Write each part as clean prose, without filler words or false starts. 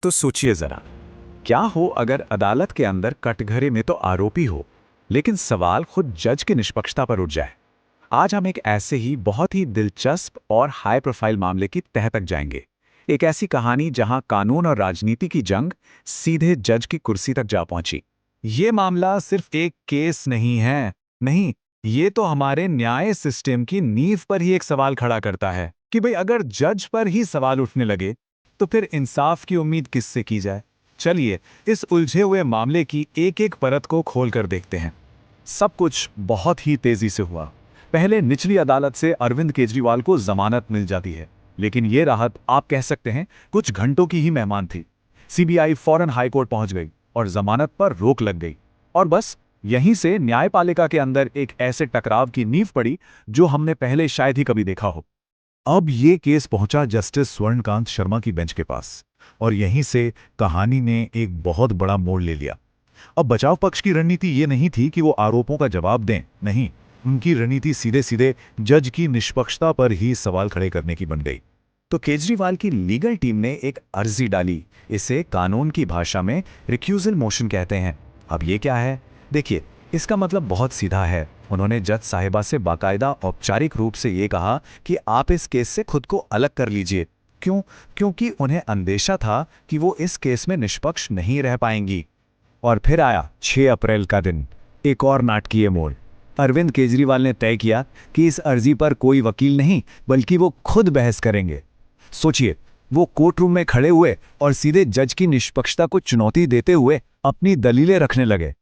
तो सोचिए जरा, क्या हो अगर अदालत के अंदर कटघरे में तो आरोपी हो, लेकिन सवाल खुद जज की निष्पक्षता पर उठ जाए। आज हम एक ऐसे ही बहुत ही दिलचस्प और हाई प्रोफाइल मामले की तह तक जाएंगे। एक ऐसी कहानी जहां कानून और राजनीति की जंग सीधे जज की कुर्सी तक जा पहुंची। ये मामला सिर्फ एक केस नहीं है, नहीं, ये तो हमारे न्याय सिस्टम की नींव पर ही एक सवाल खड़ा करता है कि भाई अगर जज पर ही सवाल उठने लगे तो फिर इंसाफ की उम्मीद किससे की जाए। चलिए इस उलझे हुए मामले की एक एक परत को खोलकर देखते हैं। सब कुछ बहुत ही तेजी से हुआ। पहले निचली अदालत से अरविंद केजरीवाल को जमानत मिल जाती है, लेकिन यह राहत आप कह सकते हैं कुछ घंटों की ही मेहमान थी। सीबीआई फौरन हाईकोर्ट पहुंच गई और जमानत पर रोक लग गई। और बस यहीं से न्यायपालिका के अंदर एक ऐसे टकराव की नींव पड़ी जो हमने पहले शायद ही कभी देखा हो। अब ये केस पहुंचा जस्टिस स्वर्णकांत शर्मा की बेंच के पास, और यहीं से कहानी ने एक बहुत बड़ा मोड़ ले लिया। अब बचाव पक्ष की रणनीति ये नहीं थी कि वो आरोपों का जवाब दें, नहीं, उनकी रणनीति सीधे सीधे जज की निष्पक्षता पर ही सवाल खड़े करने की बन गई। तो केजरीवाल की लीगल टीम ने एक अर्जी डाली। इसे कानून की भाषा में रिक्यूजल मोशन कहते हैं। अब ये क्या है? देखिए, इसका मतलब बहुत सीधा है। उन्होंने जज साहिबा से बाकायदा औपचारिक रूप से ये कहा कि आप इस केस से खुद को अलग कर लीजिए। क्यों? क्योंकि उन्हें अंदेशा था कि वो इस केस में निष्पक्ष नहीं रह पाएंगी। और फिर आया 6 अप्रैल का दिन, एक और नाटकीय मोड़। अरविंद केजरीवाल ने तय किया कि इस अर्जी पर कोई वकील नहीं, बल्कि वो खुद बहस करेंगे। सोचिए, वो कोर्ट रूम में खड़े हुए और सीधे जज की निष्पक्षता को चुनौती देते हुए अपनी दलीलें रखने लगे।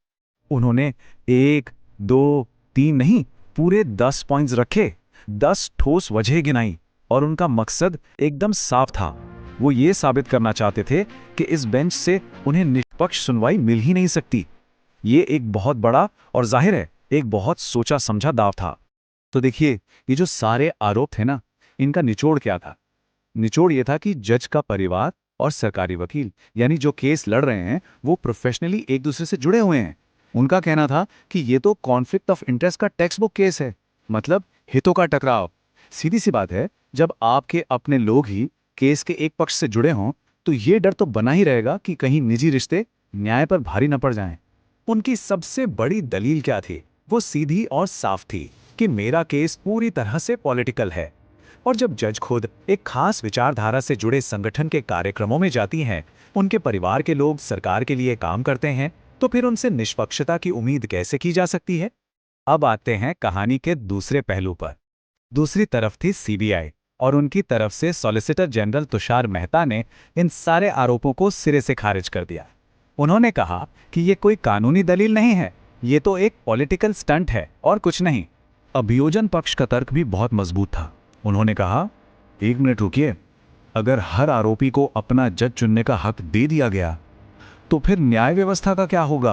उन्होंने 1, 2, 3 नहीं, पूरे 10 पॉइंट्स रखे, 10 ठोस वजह गिनाई, और उनका मकसद एकदम साफ था। वो ये साबित करना चाहते थे कि इस बेंच से उन्हें निष्पक्ष सुनवाई मिल ही नहीं सकती। ये एक बहुत बड़ा और जाहिर है एक बहुत सोचा समझा दाव था। तो देखिए, ये जो सारे आरोप थे ना, इनका निचोड़ क्या था? निचोड़ ये था कि जज का परिवार और सरकारी वकील, यानी जो केस लड़ रहे हैं, वो प्रोफेशनली एक दूसरे से जुड़े हुए हैं। उनका कहना था कि ये तो कॉन्फ्लिक्ट ऑफ इंटरेस्ट का टेक्स्ट बुक केस है, मतलब हितों का टकराव। सीधी सी बात है, जब आपके अपने लोग ही केस के एक पक्ष से जुड़े हों, तो ये डर तो बना ही रहेगा कि कहीं निजी रिश्ते न्याय पर भारी न पड़ जाएं। उनकी सबसे बड़ी दलील क्या थी? वो सीधी और साफ थी कि मेरा केस पूरी तरह से पॉलिटिकल है। और जब जज खुद एक खास विचारधारा से जुड़े संगठन के कार्यक्रमों में जाती हैं, उनके परिवार के लोग सरकार के लिए काम करते हैं, तो फिर उनसे निष्पक्षता की उम्मीद कैसे की जा सकती है? अब आते हैं कहानी के दूसरे पहलू पर। दूसरी तरफ थी सीबीआई, और उनकी तरफ से सॉलिसिटर जनरल तुषार मेहता ने इन सारे आरोपों को सिरे से खारिज कर दिया। उन्होंने कहा कि ये कोई कानूनी दलील नहीं है, ये तो एक पॉलिटिकल स्टंट है और कुछ नहीं। अभियोजन पक्ष का तर्क भी बहुत मजबूत था। उन्होंने कहा, 1 मिनट रुकिए, अगर हर आरोपी को अपना जज चुनने का हक दे दिया गया, तो फिर न्याय व्यवस्था का क्या होगा?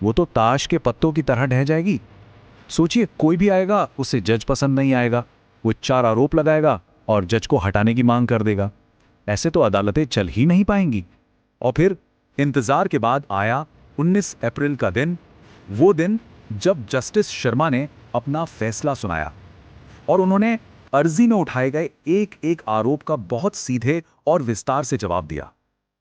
वो तो ताश के पत्तों की तरह ढह जाएगी। सोचिए, कोई भी आएगा, उसे जज पसंद नहीं आएगा, वो 4 आरोप लगाएगा और जज को हटाने की मांग कर देगा। ऐसे तो अदालतें चल ही नहीं पाएंगी। और फिर इंतजार के बाद आया 19 अप्रैल का दिन, वो दिन जब जस्टिस शर्मा ने अपना फैसला सुनाया और उन्होंने अर्जी में उठाए गए एक एक आरोप का बहुत सीधे और विस्तार से जवाब दिया।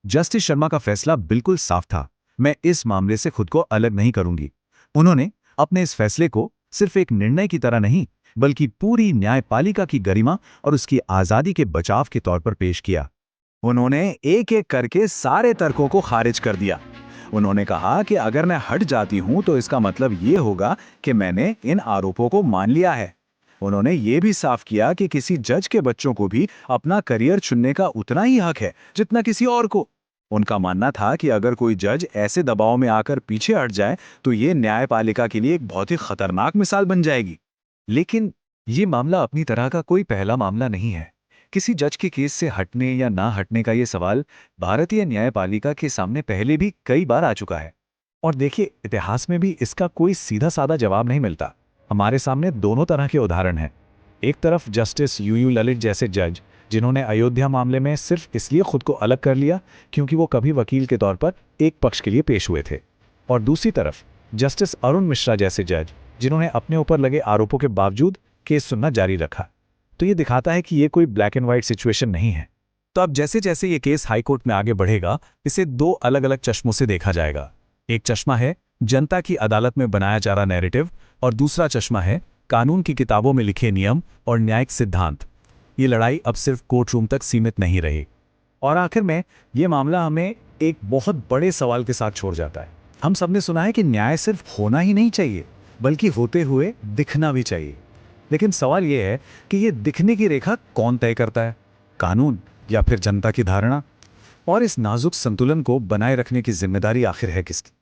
जस्टिस शर्मा का फैसला बिल्कुल साफ था, मैं इस मामले से खुद को अलग नहीं करूंगी। उन्होंने अपने इस फैसले को सिर्फ एक निर्णय की तरह नहीं, बल्कि पूरी न्यायपालिका की गरिमा और उसकी आजादी के बचाव के तौर पर पेश किया। उन्होंने एक एक करके सारे तर्कों को खारिज कर दिया। उन्होंने कहा कि अगर मैं हट जाती हूं तो इसका मतलब ये होगा कि मैंने इन आरोपों को मान लिया है। उन्होंने ये भी साफ किया कि किसी जज के बच्चों को भी अपना करियर चुनने का उतना ही हक है जितना किसी और को। उनका मानना था कि अगर कोई जज ऐसे दबाव में आकर पीछे हट जाए तो ये न्यायपालिका के लिए एक बहुत ही खतरनाक मिसाल बन जाएगी। लेकिन ये मामला अपनी तरह का कोई पहला मामला नहीं है। किसी जज के केस से हटने या ना हटने का ये सवाल भारतीय न्यायपालिका के सामने पहले भी कई बार आ चुका है। और देखिए, इतिहास में भी इसका कोई सीधा साधा जवाब नहीं मिलता। हमारे सामने दोनों तरह के उदाहरण हैं। एक तरफ जस्टिस यूयू ललित जैसे जज, जिन्होंने अयोध्या मामले में सिर्फ इसलिए खुद को अलग कर लिया क्योंकि वो कभी वकील के तौर पर एक पक्ष के लिए पेश हुए थे। और दूसरी तरफ जस्टिस अरुण मिश्रा जैसे जज, जिन्होंने अपने ऊपर लगे आरोपों के बावजूद केस सुनना जारी रखा। तो ये दिखाता है कि ये कोई ब्लैक एंड व्हाइट सिचुएशन नहीं है। तो अब जैसे जैसे ये केस हाईकोर्ट में आगे बढ़ेगा, इसे दो अलग अलग चश्मों से देखा जाएगा। एक चश्मा है जनता की अदालत में बनाया जा रहा नैरेटिव, और दूसरा चश्मा है कानून की किताबों में लिखे नियम और न्यायिक सिद्धांत। ये लड़ाई अब सिर्फ कोर्ट रूम तक सीमित नहीं रही। और आखिर में ये मामला हमें एक बहुत बड़े सवाल के साथ छोड़ जाता है। हम सबने सुना है कि न्याय सिर्फ होना ही नहीं चाहिए, बल्कि होते हुए दिखना भी चाहिए। लेकिन सवाल यह है कि ये दिखने की रेखा कौन तय करता है, कानून या फिर जनता की धारणा? और इस नाजुक संतुलन को बनाए रखने की जिम्मेदारी आखिर है किसकी?